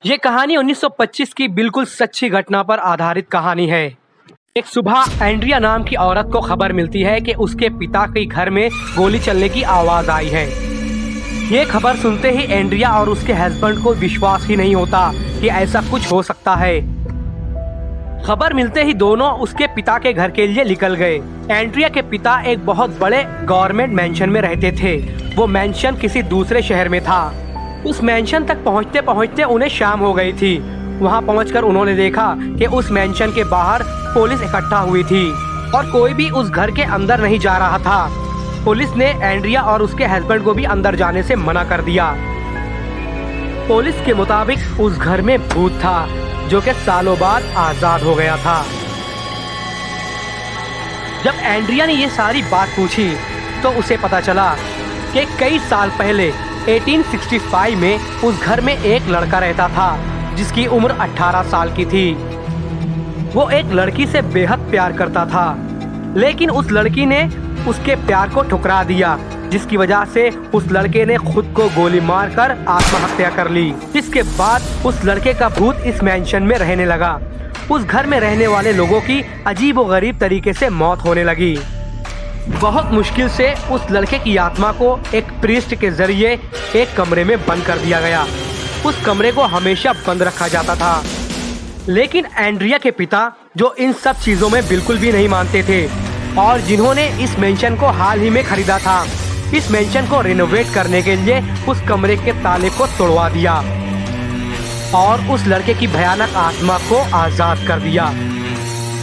ये कहानी 1925 की बिल्कुल सच्ची घटना पर आधारित कहानी है। एक सुबह एंड्रिया नाम की औरत को खबर मिलती है कि उसके पिता के घर में गोली चलने की आवाज आई है। ये खबर सुनते ही एंड्रिया और उसके हस्बैंड को विश्वास ही नहीं होता कि ऐसा कुछ हो सकता है। खबर मिलते ही दोनों उसके पिता के घर के लिए निकल गए। एंड्रिया के पिता एक बहुत बड़े गवर्नमेंट मैंशन में रहते थे। वो मैंशन किसी दूसरे शहर में था। उस मैंशन तक पहुंचते पहुंचते उन्हें शाम हो गई थी। वहां पहुंचकर उन्होंने देखा कि उस मैंशन के बाहर पुलिस इकट्ठा हुई थी और कोई भी उस घर के अंदर नहीं जा रहा था। पुलिस ने एंड्रिया और उसके हस्बैंड को भी अंदर जाने से मना कर दिया। पुलिस के मुताबिक उस घर में भूत था जो कि सालों बाद आजाद हो गया था। जब एंड्रिया ने ये सारी बात पूछी तो उसे पता चला कि कई साल पहले 1865 में उस घर में एक लड़का रहता था जिसकी उम्र 18 साल की थी। वो एक लड़की से बेहद प्यार करता था, लेकिन उस लड़की ने उसके प्यार को ठुकरा दिया, जिसकी वजह से उस लड़के ने खुद को गोली मारकर आत्महत्या कर ली। इसके बाद उस लड़के का भूत इस मैंशन में रहने लगा। उस घर में रहने वाले लोगों की अजीबोगरीब तरीके से मौत होने लगी। बहुत मुश्किल से उस लड़के की आत्मा को एक प्रीस्ट के जरिए एक कमरे में बंद कर दिया गया। उस कमरे को हमेशा बंद रखा जाता था। लेकिन एंड्रिया के पिता, जो इन सब चीजों में बिल्कुल भी नहीं मानते थे और जिन्होंने इस मेंशन को हाल ही में खरीदा था, इस मेंशन को रिनोवेट करने के लिए उस कमरे के ताले को तोड़वा दिया और उस लड़के की भयानक आत्मा को आजाद कर दिया।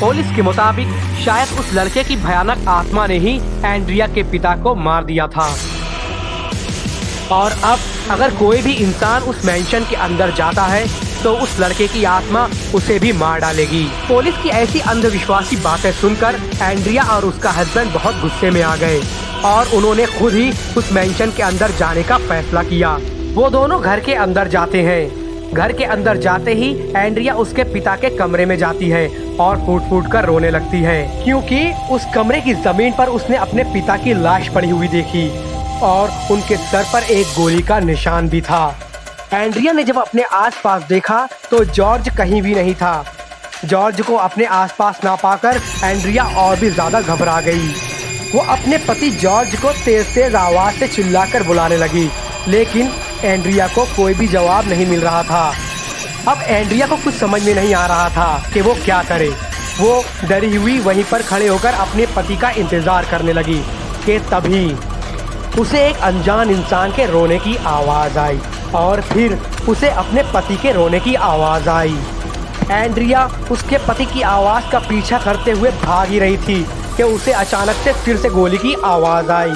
पुलिस के मुताबिक शायद उस लड़के की भयानक आत्मा ने ही एंड्रिया के पिता को मार दिया था। और अब अगर कोई भी इंसान उस मैंशन के अंदर जाता है तो उस लड़के की आत्मा उसे भी मार डालेगी। पुलिस की ऐसी अंधविश्वासी बातें सुनकर एंड्रिया और उसका हस्बैंड बहुत गुस्से में आ गए और उन्होंने खुद ही उस मैंशन के अंदर जाने का फैसला किया। वो दोनों घर के अंदर जाते हैं। घर के अंदर जाते ही एंड्रिया उसके पिता के कमरे में जाती है और फूट फूट कर रोने लगती है, क्योंकि उस कमरे की जमीन पर उसने अपने पिता की लाश पड़ी हुई देखी और उनके सर पर एक गोली का निशान भी था। एंड्रिया ने जब अपने आसपास देखा तो जॉर्ज कहीं भी नहीं था। जॉर्ज को अपने आसपास ना पाकर एंड्रिया और भी ज्यादा घबरा गई। वो अपने पति जॉर्ज को तेज तेज आवाज से चिल्लाकर बुलाने लगी, लेकिन एंड्रिया को कोई भी जवाब नहीं मिल रहा था। अब एंड्रिया को कुछ समझ में नहीं आ रहा था कि वो क्या करे। वो डरी हुई वहीं पर खड़े होकर अपने पति का इंतजार करने लगी कि तभी उसे एक अनजान इंसान के रोने की आवाज आई और फिर उसे अपने पति के रोने की आवाज आई। एंड्रिया उसके पति की आवाज का पीछा करते हुए भाग ही रही थी कि उसे अचानक से फिर से गोली की आवाज आई।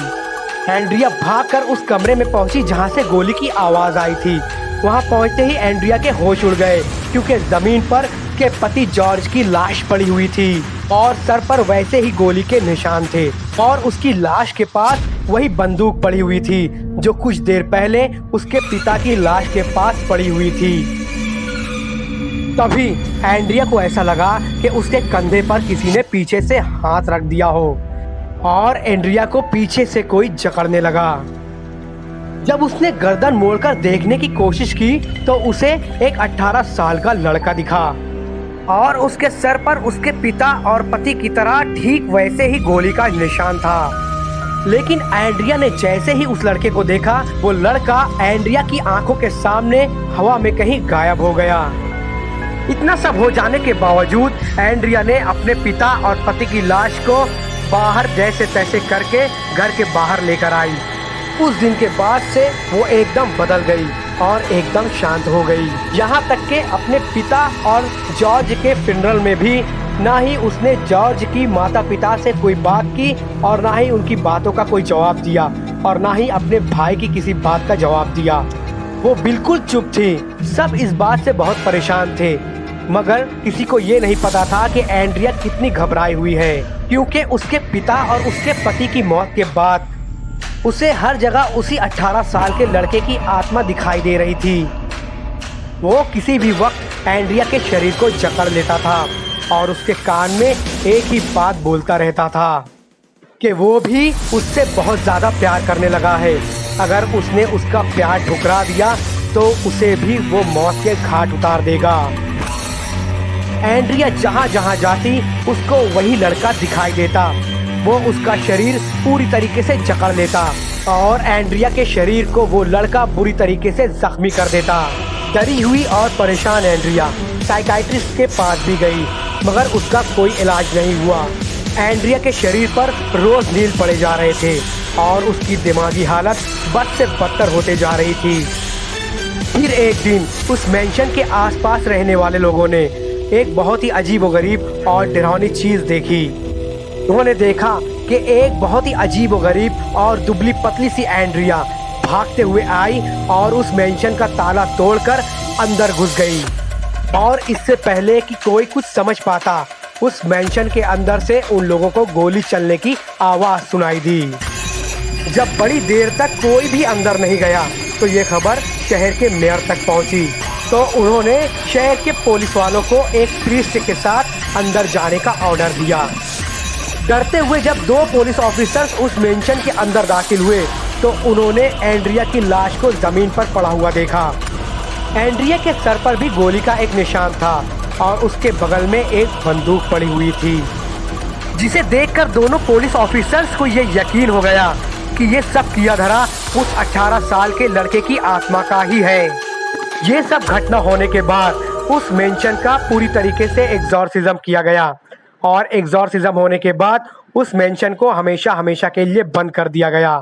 एंड्रिया भागकर उस कमरे में पहुंची जहां से गोली की आवाज आई थी। वहां पहुंचते ही एंड्रिया के होश उड़ गए, क्योंकि जमीन पर उसके पति जॉर्ज की लाश पड़ी हुई थी और सर पर वैसे ही गोली के निशान थे और उसकी लाश के पास वही बंदूक पड़ी हुई थी जो कुछ देर पहले उसके पिता की लाश के पास पड़ी हुई थी। तभी एंड्रिया को ऐसा लगा कि उसके कंधे पर किसी ने पीछे से हाथ रख दिया हो और एंड्रिया को पीछे से कोई जकड़ने लगा। जब उसने गर्दन मोड़कर देखने की कोशिश की तो उसे एक 18 साल का लड़का दिखा और उसके सर पर उसके पिता और पति की तरह ठीक वैसे ही गोली का निशान था। लेकिन एंड्रिया ने जैसे ही उस लड़के को देखा, वो लड़का एंड्रिया की आंखों के सामने हवा में कहीं गायब हो गया। इतना सब हो जाने के बावजूद एंड्रिया ने अपने पिता और पति की लाश को बाहर जैसे तैसे करके घर के बाहर लेकर आई। उस दिन के बाद से वो एकदम बदल गई और एकदम शांत हो गई। यहाँ तक कि अपने पिता और जॉर्ज के फ्यूनरल में भी ना ही उसने जॉर्ज की माता पिता से कोई बात की और ना ही उनकी बातों का कोई जवाब दिया और ना ही अपने भाई की किसी बात का जवाब दिया। वो बिल्कुल चुप थी। सब इस बात से बहुत परेशान थे, मगर किसी को ये नहीं पता था कि एंड्रिया कितनी घबराई हुई है, क्योंकि उसके पिता और उसके पति की मौत के बाद उसे हर जगह उसी 18 साल के लड़के की आत्मा दिखाई दे रही थी। वो किसी भी वक्त एंड्रिया के शरीर को जकड़ लेता था और उसके कान में एक ही बात बोलता रहता था कि वो भी उससे बहुत ज़्यादा प्यार करने लगा है। अगर उसने उसका प्यार ठुकरा दिया तो उसे भी वो मौत के घाट उतार देगा। एंड्रिया जहाँ जहाँ जाती उसको वही लड़का दिखाई देता। वो उसका शरीर पूरी तरीके से जकड़ लेता और एंड्रिया के शरीर को वो लड़का बुरी तरीके से जख्मी कर देता। डरी हुई और परेशान एंड्रिया साइकाइट्रिस्ट के पास भी गई, मगर उसका कोई इलाज नहीं हुआ। एंड्रिया के शरीर पर रोज नील पड़े जा रहे थे और उसकी दिमागी हालत बद से बदतर होते जा रही थी। फिर एक दिन उस मेंशन के आसपास रहने वाले लोगों ने एक बहुत ही अजीबोगरीब और डरावनी चीज देखी। उन्होंने देखा कि एक बहुत ही अजीबोगरीब और दुबली पतली सी एंड्रिया भागते हुए आई और उस मेंशन का ताला तोड़कर अंदर घुस गई। और इससे पहले कि कोई कुछ समझ पाता, उस मेंशन के अंदर से उन लोगों को गोली चलने की आवाज सुनाई दी। जब बड़ी देर तक कोई भी अंदर नहीं गया तो ये खबर शहर के मेयर तक पहुंची। तो उन्होंने शहर के पुलिस वालों को एक प्रीस्ट के साथ अंदर जाने का ऑर्डर दिया। डरते हुए जब दो पुलिस ऑफिसर्स उस मेंशन के अंदर दाखिल हुए तो उन्होंने एंड्रिया की लाश को जमीन पर पड़ा हुआ देखा। एंड्रिया के सर पर भी गोली का एक निशान था और उसके बगल में एक बंदूक पड़ी हुई थी, जिसे देखकर दोनों पुलिस ऑफिसर्स को ये यकीन हो गया कि ये सब किया धरा उस 18 साल के लड़के की आत्मा का ही है। ये सब घटना होने के बाद उस मेंशन का पूरी तरीके से एग्जॉर्सिज्म किया गया और एग्जॉर्सिज्म होने के बाद उस मेंशन को हमेशा हमेशा के लिए बंद कर दिया गया।